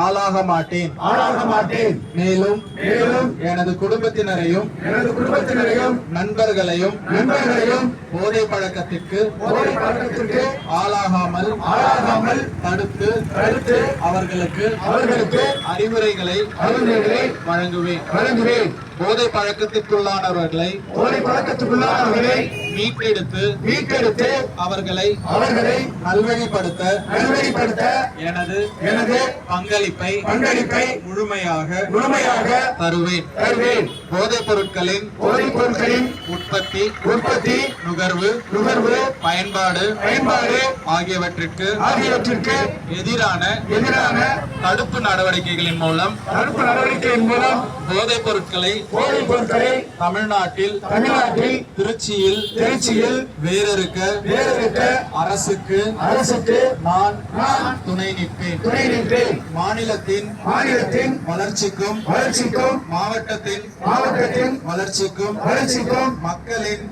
ஆளாக மாட்டேன் மேலும் எனது குடும்பத்தினரையும் நண்பர்களையும் போதை பழக்கத்திற்கு ஆளாகாமல் தடுத்து அவர்களுக்கு அறிவுரைகளை வழங்குவேன். போதை பழக்கத்திற்குள்ளானவர்களை மீட்டெடுத்து அவர்களை நல்வழிப்படுத்த எனது பங்களிப்பை முழுமையாக தருவேன். போதைப் பொருட்களின் உற்பத்தி நுகர்வு பயன்பாடு ஆகியவற்றிற்கு எதிரான தடுப்பு நடவடிக்கைகளின் மூலம் போதைப் பொருட்களை தமிழ்நாட்டில் திருச்சியில் வேறறுக்க அரசுக்கு நான் துணை நிற்பேன். மாநிலத்தின் வளர்ச்சிக்கும் மாவட்டத்தின் வளர்ச்சிக்கும் மக்களின்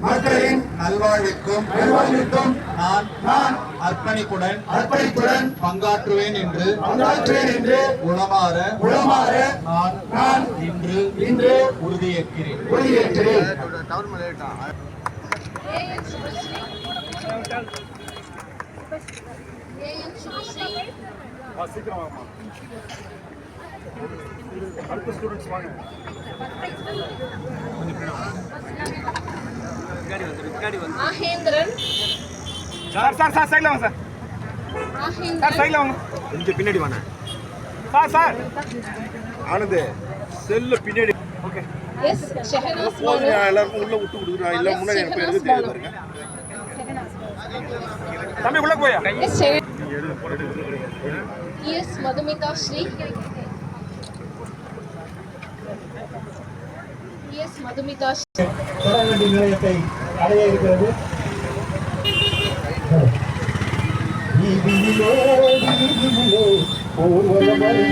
நல்வாழ்விற்கும் நான் அர்ப்பணிப்புடன் பங்காற்றுவேன் என்று உளமாற நான் இன்று உறுதியேற்கிறேன். மகேந்திரன் சார் சைடுல வாங்க சார் சைடுல வாங்க கொஞ்சம் பின்னாடி வாங்க சார் ஆனந்த் செல்ல பின்னாடி ஓகே எஸ் ஷஹனாஸ் எல்லாரும் உள்ள விட்டு கொடுக்குறேன் இல்ல முன்னாடி எனக்கு பேருக்கு தெரியாது பாருங்க தம்பி உள்ள போயா எஸ் மதுமிதா ஸ்ரீ தொடர்வண்டி நிலையத்தை அடைய இருக்கிறது. ஒதுக்கிடவே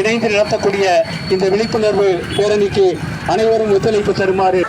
இணைந்து நடத்தக்கூடிய இந்த விழிப்புணர்வு பேரணிக்கு அனைவரும் ஒத்துழைப்பு தருமாறு